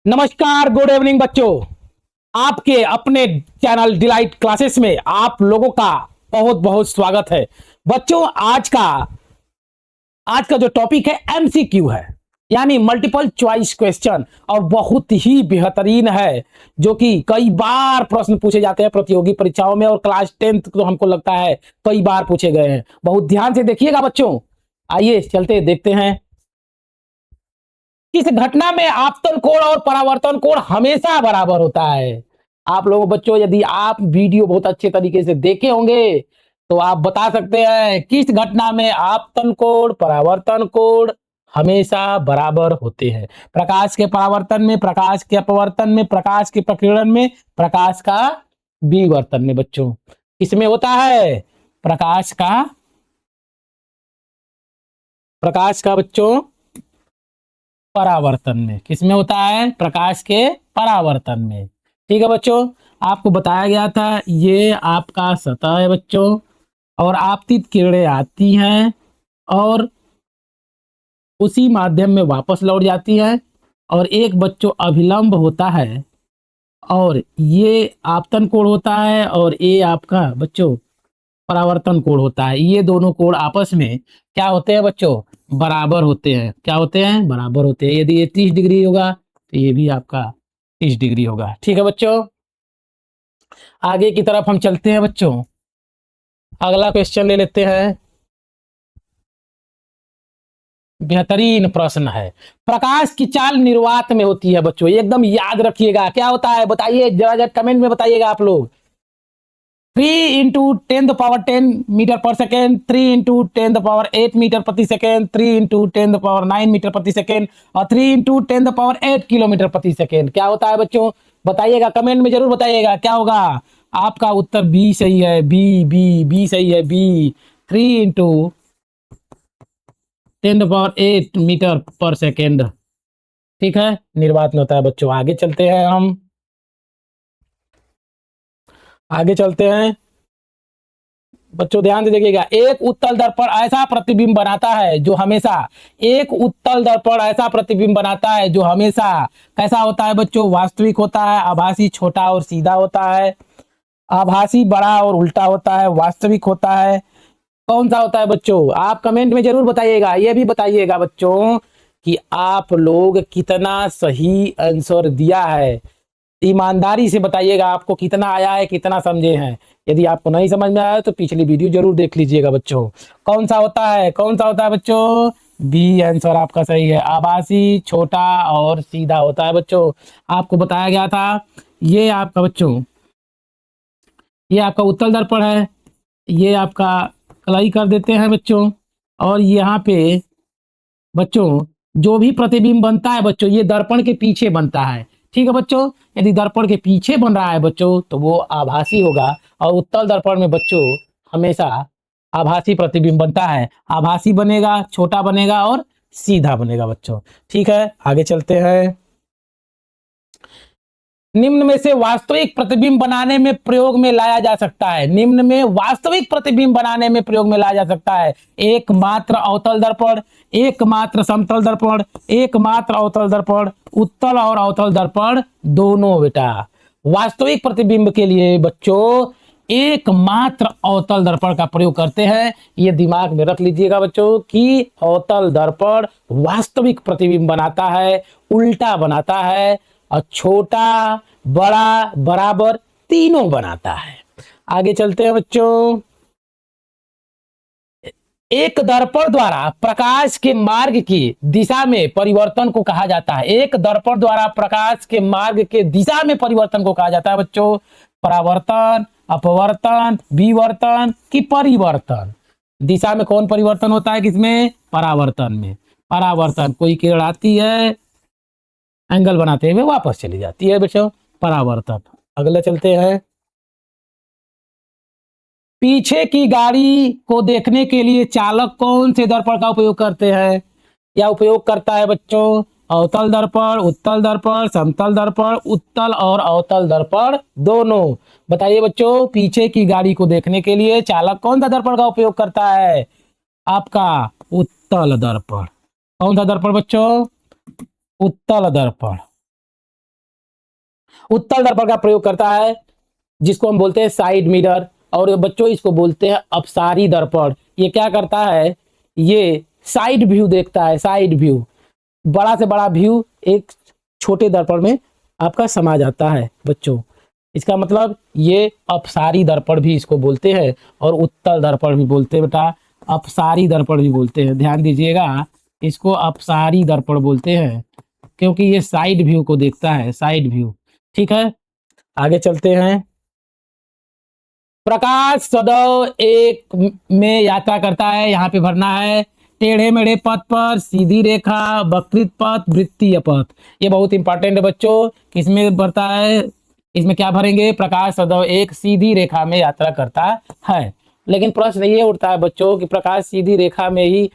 नमस्कार, good evening बच्चों। आपके अपने चैनल डिलाइट क्लासेस में आप लोगों का बहुत बहुत स्वागत है। बच्चों, आज का जो टॉपिक है एमसीक्यू है, यानी मल्टीपल चॉइस क्वेश्चन, और बहुत ही बेहतरीन है, जो कि कई बार प्रश्न पूछे जाते हैं प्रतियोगी परीक्षाओं में, और क्लास 10th तो हमको लगता है कई बार पूछे गए हैं। बहुत ध्यान से देखिएगा बच्चों। आइए चलते देखते हैं। किस घटना में आपतन कोण और परावर्तन कोण हमेशा बराबर होता है? आप लोगों बच्चों, यदि आप वीडियो बहुत अच्छे तरीके से देखे होंगे तो आप बता सकते हैं किस घटना में आपतन कोण परावर्तन कोण हमेशा बराबर होते हैं। प्रकाश के परावर्तन में, प्रकाश के अपवर्तन में, प्रकाश के प्रकीर्णन में, प्रकाश का विवर्तन में। बच्चों, किसमें होता है? प्रकाश का बच्चों परावर्तन में। किसमें होता है? प्रकाश के परावर्तन में। ठीक है बच्चों, आपको बताया गया था ये आपका सतह है बच्चों, और आपतित किरणें आती हैं और उसी माध्यम में वापस लौट जाती है, और एक बच्चों अभिलंब होता है, और ये आपतन कोण होता है, और ये आपका बच्चों परावर्तन कोण होता है। ये दोनों कोण आपस में क्या होते हैं बच्चों? बराबर होते हैं। क्या होते हैं? बराबर होते हैं। यदि ये 30 डिग्री होगा तो ये भी आपका 30 डिग्री होगा। ठीक है बच्चों, आगे की तरफ हम चलते हैं बच्चों। अगला क्वेश्चन ले लेते हैं। बेहतरीन प्रश्न है। प्रकाश की चाल निर्वात में होती है बच्चों, एकदम याद रखिएगा। क्या होता है बताइए, जरा जरा कमेंट में बताइएगा आप लोग। 3 इंटू 10 मीटर पर सेकेंड, 3 इंटू 10 मीटर प्रति सेकेंड, 3 इंटू 10 मीटर प्रति सेकेंड, और 3 इंटू 10 किलोमीटर प्रति सेकेंड। क्या होता है बच्चों? बताइएगा, कमेंट में जरूर बताइएगा क्या होगा। आपका उत्तर बी सही है। बी बी बी सही है। बी 3 इंटू 10 मीटर पर सेकेंड। ठीक है, निर्वात में होता है बच्चों। आगे चलते हैं हम। आगे चलते हैं बच्चों, ध्यान से देखिएगा। एक उत्तल दर्पण ऐसा प्रतिबिंब बनाता है जो हमेशा कैसा होता है बच्चों? वास्तविक होता है। आभासी छोटा और सीधा होता है। आभासी बड़ा और उल्टा होता है। वास्तविक होता है। कौन सा होता है बच्चों? आप कमेंट में जरूर बताइएगा। ये भी बताइएगा बच्चों कि आप लोग कितना सही आंसर दिया है। ईमानदारी से बताइएगा आपको कितना आया है, कितना समझे हैं। यदि आपको नहीं समझ में आया तो पिछली वीडियो जरूर देख लीजिएगा बच्चों। कौन सा होता है? कौन सा होता है बच्चों? बी आंसर आपका सही है। आभासी छोटा और सीधा होता है बच्चों। आपको बताया गया था ये आपका बच्चों, ये आपका उत्तल दर्पण है। ये आपका कलाई कर देते हैं बच्चों, और यहाँ पे बच्चों जो भी प्रतिबिंब बनता है बच्चों, ये दर्पण के पीछे बनता है। ठीक है बच्चों, यदि दर्पण के पीछे बन रहा है बच्चों तो वो आभासी होगा, और उत्तल दर्पण में बच्चों हमेशा आभासी प्रतिबिंब बनता है। आभासी बनेगा, छोटा बनेगा और सीधा बनेगा बच्चों। ठीक है, आगे चलते हैं। निम्न में से वास्तविक प्रतिबिंब बनाने में प्रयोग में लाया जा सकता है। निम्न में वास्तविक प्रतिबिंब बनाने में प्रयोग में लाया जा सकता है। एकमात्र अवतल दर्पण, एकमात्र समतल दर्पण, एकमात्र अवतल दर्पण, उत्तल और अवतल दर्पण दोनों। बेटा, वास्तविक प्रतिबिंब के लिए बच्चों एकमात्र अवतल दर्पण का प्रयोग करते हैं। ये दिमाग में रख लीजिएगा बच्चों कि अवतल दर्पण वास्तविक प्रतिबिंब बनाता है, उल्टा बनाता है, और छोटा बड़ा बराबर तीनों बनाता है। आगे चलते हैं बच्चों। एक दर्पण द्वारा प्रकाश के मार्ग की दिशा में परिवर्तन को कहा जाता है। एक दर्पण द्वारा प्रकाश के मार्ग के दिशा में परिवर्तन को कहा जाता है बच्चों परावर्तन, अपवर्तन, विवर्तन की परिवर्तन। दिशा में कौन परिवर्तन होता है? किसमें? परावर्तन में। परावर्तन, कोई किरण आती है, एंगल बनाते हुए वापस चली जाती है बच्चों, परावर्तन। अगला चलते हैं। पीछे की गाड़ी को देखने के लिए चालक कौन से दर्पण का उपयोग करते हैं या उपयोग करता है बच्चों? अवतल दर्पण, उत्तल दर्पण, समतल दर्पण, उत्तल और अवतल दर्पण दोनों। बताइए बच्चों, पीछे की गाड़ी को देखने के लिए चालक कौन सा दर्पण का उपयोग करता है? आपका उत्तल दर्पण। कौन सा दर्पण बच्चों? उत्तल दर्पण। उत्तल दर्पण का प्रयोग करता है जिसको हम बोलते हैं साइड मिरर, और बच्चों इसको बोलते हैं अपसारी दर्पण। ये क्या करता है, ये साइड व्यू देखता है, साइड व्यू, बड़ा से बड़ा व्यू एक छोटे दर्पण में आपका समा जाता है बच्चों। इसका मतलब ये अपसारी दर्पण भी इसको बोलते हैं और उत्तल दर्पण भी बोलते हैं बेटा, अपसारी दर्पण भी बोलते हैं। ध्यान दीजिएगा, इसको अपसारी दर्पण बोलते हैं क्योंकि ये साइड व्यू को देखता है, साइड व्यू। ठीक है, आगे चलते हैं। प्रकाश सदैव एक में यात्रा करता है, यहाँ पे भरना है, टेढ़े मेढ़े पथ पर, सीधी रेखा, वक्रित पथ, वृत्तीय पथ। ये बहुत इंपॉर्टेंट है बच्चों, किसमें भरता है, इसमें क्या भरेंगे, प्रकाश सदैव एक सीधी रेखा में यात्रा करता है। लेकिन प्रश्न ये उठता है बच्चों कि प्रकाश सीधी रेखा में ही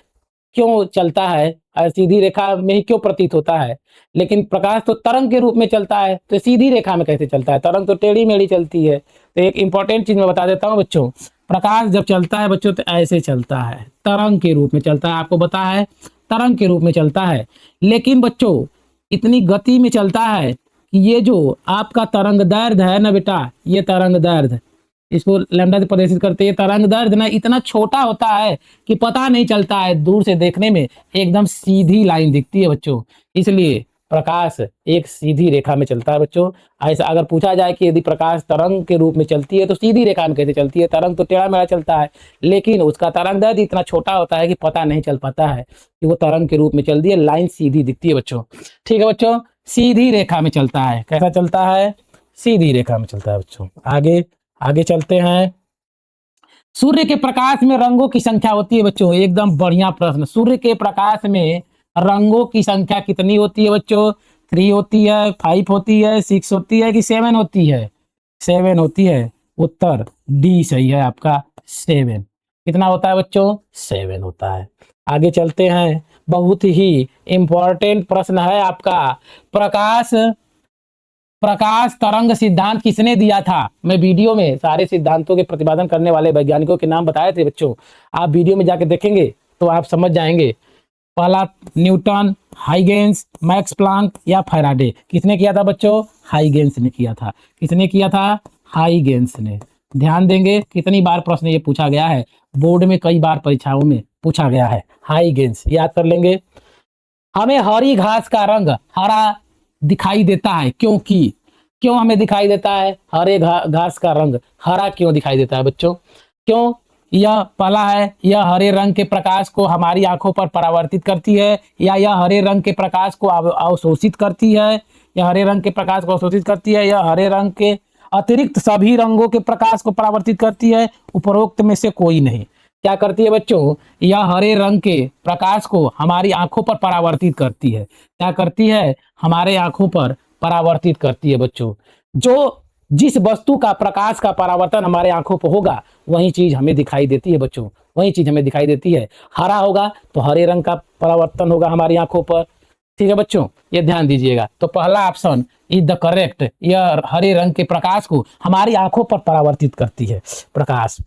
क्यों चलता है और सीधी रेखा में ही क्यों प्रतीत होता है, लेकिन प्रकाश तो तरंग के रूप में चलता है, तो सीधी रेखा में कैसे चलता है, तरंग तो टेढ़ी मेढ़ी चलती है। तो एक इंपॉर्टेंट चीज मैं बता देता हूँ बच्चों, प्रकाश जब चलता है बच्चों तो ऐसे चलता है, तरंग के रूप में चलता है, आपको पता है तरंग के रूप में चलता है। लेकिन बच्चों इतनी गति में चलता है कि ये जो आपका तरंग दैर्ध्य है ना बेटा, ये तरंग दैर्ध्य, इसको लैम्डा से प्रदर्शित करते हैं, तरंग दैर्ध्य ना इतना छोटा होता है कि पता नहीं चलता है, दूर से देखने में एकदम सीधी लाइन दिखती है बच्चों। इसलिए प्रकाश एक सीधी रेखा में चलता है बच्चों। ऐसा अगर पूछा जाए कि यदि प्रकाश तरंग के रूप में चलती है तो सीधी रेखा में कैसे चलती है, तरंग तो टेढ़ा मेढ़ा चलता है, लेकिन उसका तरंग दैर्ध्य इतना छोटा होता है कि पता नहीं चल पाता है कि वो तरंग के रूप में चलती है, लाइन सीधी दिखती है बच्चों। ठीक है बच्चों, सीधी रेखा में चलता है, कैसा चलता है, सीधी रेखा में चलता है बच्चों। आगे चलते हैं। सूर्य के प्रकाश में रंगों की संख्या होती है बच्चों, एकदम बढ़िया प्रश्न। सूर्य के प्रकाश में रंगों की संख्या कितनी होती है बच्चों, 3 होती है, 5 होती है, 6 होती है कि 7 होती है, 7 होती है। उत्तर डी सही है आपका, 7। कितना होता है बच्चों, 7 होता है। आगे चलते हैं, बहुत ही इंपॉर्टेंट प्रश्न है आपका, प्रकाश तरंग सिद्धांत किसने दिया था। मैं वीडियो में सारे सिद्धांतों के प्रतिपादन करने वाले वैज्ञानिकों के नाम बताए थे बच्चों, आप वीडियो में जाके देखेंगे तो आप समझ जाएंगे। पहला न्यूटन, हाइगेंस, मैक्स प्लांक या फैराडे। किसने किया था बच्चों, हाइगेंस ने किया था। किसने किया था, हाइगेंस ने। ध्यान देंगे कितनी बार प्रश्न ये पूछा गया है, बोर्ड में कई बार परीक्षाओं में पूछा गया है, हाइगेंस याद कर लेंगे। हमें हरी घास का रंग हरा दिखाई देता है क्यों हमें दिखाई देता है हरे घास का रंग हरा क्यों दिखाई देता है बच्चों, क्यों, यह पहला है, यह हरे रंग के प्रकाश को हमारी आंखों पर परावर्तित करती है, या यह हरे रंग के प्रकाश को अवशोषित करती है, या हरे रंग के प्रकाश को अवशोषित करती है, या हरे रंग के अतिरिक्त सभी रंगों के प्रकाश को परावर्तित करती है, उपरोक्त में से कोई नहीं। क्या करती है बच्चों, यह हरे रंग के प्रकाश को हमारी आंखों पर परावर्तित करती है। क्या करती है, हमारे आंखों पर परावर्तित करती है बच्चों। जो जिस वस्तु का प्रकाश का परावर्तन हमारे आंखों पर होगा वही चीज हमें दिखाई देती है बच्चों, वही चीज हमें दिखाई देती है। हरा होगा तो हरे रंग का परावर्तन होगा हमारी आंखों पर। ठीक है बच्चों, ये ध्यान दीजिएगा। तो पहला ऑप्शन इज द करेक्ट, यह हरे रंग के प्रकाश को हमारी आंखों पर परावर्तित करती है प्रकाश।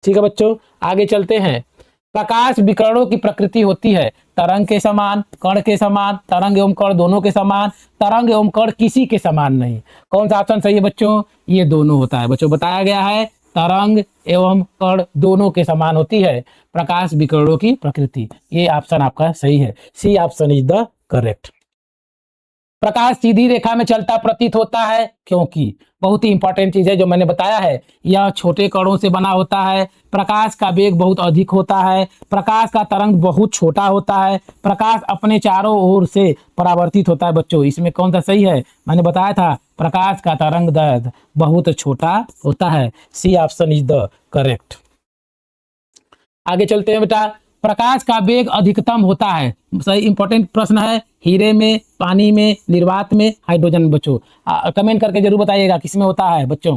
ठीक है बच्चों, आगे चलते हैं। प्रकाश विकिरणों की प्रकृति होती है तरंग के समान, कण के समान, तरंग एवं कण दोनों के समान, तरंग एवं कण किसी के समान नहीं। कौन सा ऑप्शन सही है बच्चों, ये दोनों होता है बच्चों। बताया गया है तरंग एवं कण दोनों के समान होती है प्रकाश विकिरणों की प्रकृति। ये ऑप्शन आपका सही है, C option is the correct. प्रकाश सीधी रेखा में चलता प्रतीत होता है क्योंकि, बहुत ही इंपॉर्टेंट चीज है जो मैंने बताया है, यह छोटे कणों से बना होता है, प्रकाश का वेग बहुत अधिक होता है, प्रकाश का तरंग बहुत छोटा होता है, प्रकाश अपने चारों ओर से परावर्तित होता है बच्चों। इसमें कौन सा सही है, मैंने बताया था प्रकाश का तरंग दैर्ध्य बहुत छोटा होता है, C option is the correct. आगे चलते हैं बेटा, प्रकाश का वेग अधिकतम होता है, सही इंपॉर्टेंट प्रश्न है, हीरे में, पानी में, निर्वात में, हाइड्रोजन में बच्चों। कमेंट करके जरूर बताइएगा किसमें होता है बच्चों,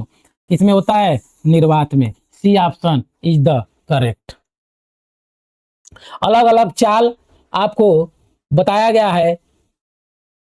किसमें होता है, निर्वात में, C option is the correct. अलग अलग चाल आपको बताया गया है,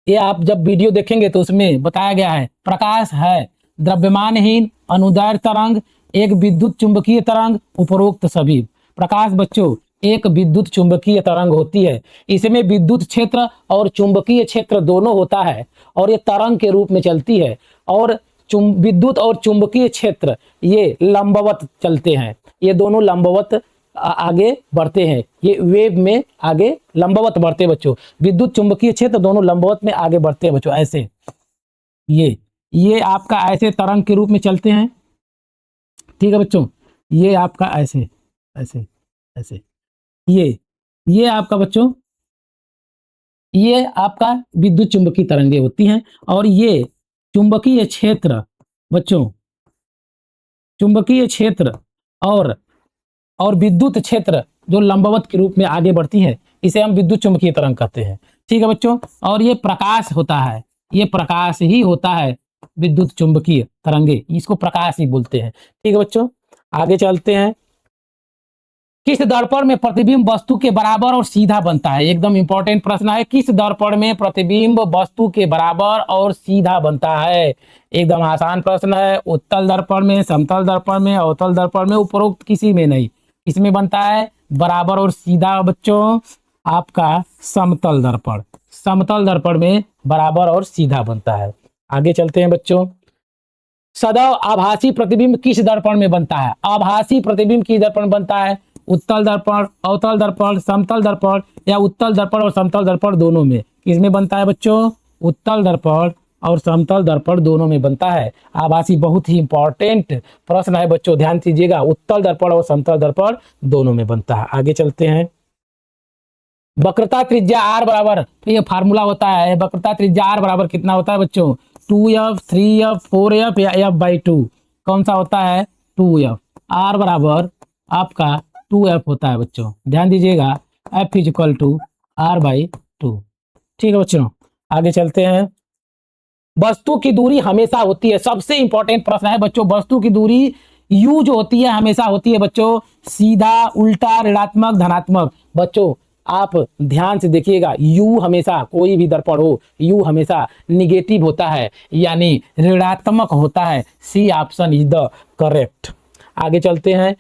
ये आप जब वीडियो देखेंगे तो उसमें बताया गया है। प्रकाश है द्रव्यमानहीन, अनुदैर्घ्य तरंग, एक विद्युत चुंबकीय तरंग, उपरोक्त सभी। प्रकाश बच्चों एक विद्युत चुंबकीय तरंग होती है, इसमें विद्युत क्षेत्र और चुंबकीय क्षेत्र दोनों होता है और ये तरंग के रूप में चलती है। और विद्युत और चुंबकीय क्षेत्र ये लंबवत चलते हैं, ये दोनों लंबवत आगे बढ़ते हैं, ये वेव में आगे लंबवत बढ़ते हैं बच्चों। विद्युत चुंबकीय क्षेत्र दोनों लंबवत में आगे बढ़ते हैं बच्चों, ऐसे ये आपका ऐसे तरंग के रूप में चलते हैं, ठीक है बच्चों। ये आपका ऐसे ऐसे ऐसे ये आपका बच्चों, ये आपका विद्युत चुंबकीय तरंगे होती हैं। और ये चुंबकीय क्षेत्र बच्चों, चुंबकीय क्षेत्र और विद्युत क्षेत्र जो लंबवत के रूप में आगे बढ़ती है, इसे हम विद्युत चुंबकीय तरंग कहते हैं, ठीक है बच्चों। और ये प्रकाश होता है, ये प्रकाश ही होता है विद्युत चुंबकीय तरंगे, इसको प्रकाश ही बोलते हैं, ठीक है बच्चों। आगे चलते हैं। किस दर्पण में प्रतिबिंब वस्तु के बराबर और सीधा बनता है? एकदम इंपॉर्टेंट प्रश्न है। किस दर्पण में प्रतिबिंब वस्तु के बराबर और सीधा बनता है? एकदम आसान प्रश्न है। उत्तल दर्पण में, समतल दर्पण में, अवतल दर्पण में, उपरोक्त किसी में नहीं। किसमें बनता है बराबर और सीधा बच्चों? आपका समतल दर्पण, समतल दर्पण में बराबर और सीधा बनता है। आगे चलते हैं बच्चों। सदैव आभासी प्रतिबिंब किस दर्पण में बनता है? आभासी प्रतिबिंब किस दर्पण बनता है? उत्तल दर्पण, अवतल दर्पण, समतल दर्पण, या उत्तल दर्पण और समतल दर्पण दोनों में? किसमें बनता है बच्चों? उत्तल दर्पण और समतल दर्पण दोनों में बनता है। आभासी बहुत ही इंपॉर्टेंट प्रश्न है बच्चों, ध्यान दीजिएगा। उत्तल दर्पण और समतल दर्पण दोनों में बनता है। आगे चलते हैं। वक्रता त्रिज्या r बराबर, तो ये फार्मूला होता है, वक्रता त्रिज्या r बराबर कितना होता है बच्चों? 2f, 3f, 4f या f/2? कौन सा होता है? 2f। r बराबर आपका 2f होता है बच्चों, ध्यान दीजिएगा। f = r/2, ठीक है बच्चों। आगे चलते हैं। वस्तु की दूरी हमेशा होती है, सबसे इंपॉर्टेंट प्रश्न है बच्चों। वस्तु की दूरी u जो होती है हमेशा होती है बच्चों, सीधा, उल्टा, ऋणात्मक, धनात्मक। बच्चों आप ध्यान से देखिएगा, u हमेशा, कोई भी दर्पण हो, u हमेशा निगेटिव होता है, यानी ऋणात्मक होता है। C option is the correct. आगे चलते हैं।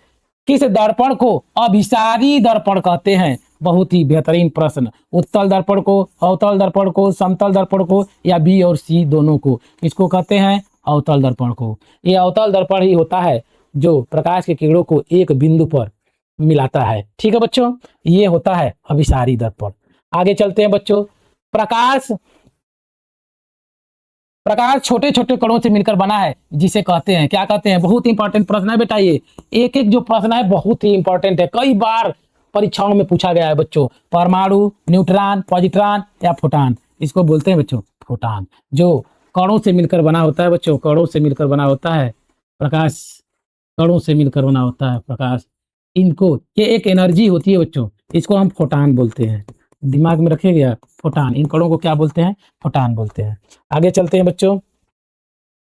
किस दर्पण को अभिसारी दर्पण कहते हैं? बहुत ही बेहतरीन प्रश्न। उत्तल दर्पण को, अवतल दर्पण को, समतल दर्पण को, या बी और सी दोनों को? किसको कहते हैं? अवतल दर्पण को। ये अवतल दर्पण ही होता है जो प्रकाश के किरणों को एक बिंदु पर मिलाता है, ठीक है बच्चों। ये होता है अभिसारी दर्पण। आगे चलते हैं बच्चों। प्रकाश छोटे छोटे कणों से मिलकर बना है, जिसे कहते हैं, क्या कहते हैं? बहुत इंपॉर्टेंट प्रश्न है बेटा ये। एक एक जो प्रश्न है बहुत ही इंपॉर्टेंट है, कई बार परीक्षाओं में पूछा गया है बच्चों। परमाणु, न्यूट्रॉन, पॉजिट्रॉन या फोटॉन? इसको बोलते हैं बच्चों फोटॉन, जो कणों से मिलकर बना होता है बच्चों, कणों से मिलकर बना होता है प्रकाश, कणों से मिलकर बना होता है प्रकाश। इनको, ये एक एनर्जी होती है बच्चों, इसको हम फोटॉन बोलते हैं, दिमाग में रखिएगा। फोटॉन, इन कणों को क्या बोलते हैं? फोटॉन बोलते हैं। आगे चलते हैं बच्चों।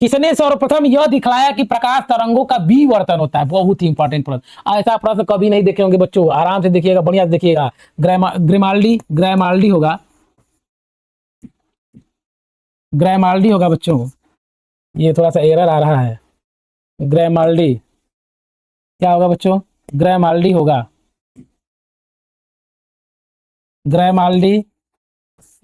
किसने सर्वप्रथम यह दिखलाया कि प्रकाश तरंगों का विवर्तन होता है? बहुत ही इंपॉर्टेंट प्रश्न। ऐसा प्रश्न कभी नहीं देखे होंगे बच्चों, आराम से देखिएगा, बढ़िया से देखिएगा। ग्रेमाल्डी होगा, ग्रेमाल्डी होगा बच्चों। ये थोड़ा सा एरर आ रहा है। ग्रेमाल्डी क्या होगा बच्चों? ग्रेमाल्डी होगा, ग्रेमाल्डी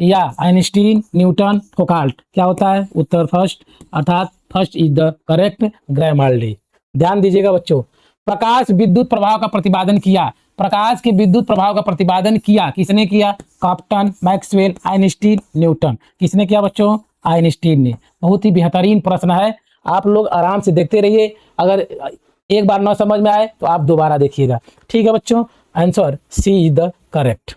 या आइंस्टीन, न्यूटन, फोकाल्ट। क्या होता है? उत्तर फर्स्ट, अर्थात फर्स्ट इज द करेक्ट, ग्रेमाल्डी। ध्यान दीजिएगा बच्चों। प्रकाश विद्युत प्रभाव का प्रतिपादन किया, प्रकाश के विद्युत प्रभाव का प्रतिपादन किया, किसने किया? कॉप्टन, मैक्सवेल, आइंस्टीन, न्यूटन। किसने किया बच्चों? आइंस्टीन ने। बहुत ही बेहतरीन प्रश्न है, आप लोग आराम से देखते रहिए। अगर एक बार ना समझ में आए तो आप दोबारा देखिएगा, ठीक है बच्चों। Answer C is the correct.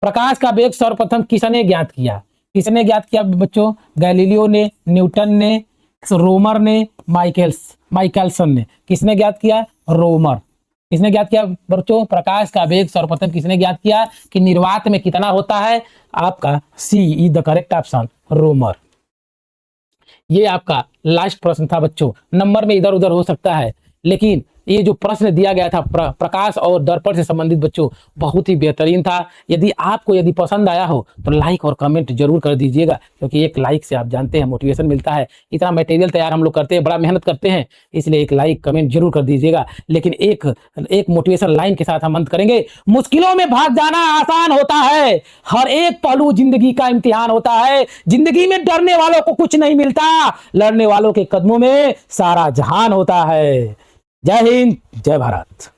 प्रकाश का वेग सर्वप्रथम किसने ज्ञात किया? किसने ज्ञात किया बच्चों? गैलीलियो ने, न्यूटन ने, रोमर ने, माइकलसन ने। किसने ज्ञात किया? रोमर। किसने ज्ञात किया बच्चों? प्रकाश का वेग सर्वप्रथम किसने ज्ञात किया कि निर्वात में कितना होता है? आपका सी इज द करेक्ट ऑप्शन, रोमर। ये आपका लास्ट प्रश्न था बच्चों। नंबर में इधर उधर हो सकता है, लेकिन ये जो प्रश्न दिया गया था प्रकाश और दर्पण से संबंधित बच्चों, बहुत ही बेहतरीन था। यदि पसंद आया हो तो लाइक और कमेंट जरूर कर दीजिएगा, क्योंकि एक लाइक से आप जानते हैं मोटिवेशन मिलता है। इतना मटेरियल तैयार हम लोग करते हैं, बड़ा मेहनत करते हैं, इसलिए एक लाइक कमेंट जरूर कर दीजिएगा। लेकिन एक मोटिवेशन लाइन के साथ हम अंत करेंगे। मुश्किलों में भाग जाना आसान होता है, हर एक पहलू जिंदगी का इम्तिहान होता है। जिंदगी में डरने वालों को कुछ नहीं मिलता, लड़ने वालों के कदमों में सारा जहान होता है। जय हिंद, जय भारत।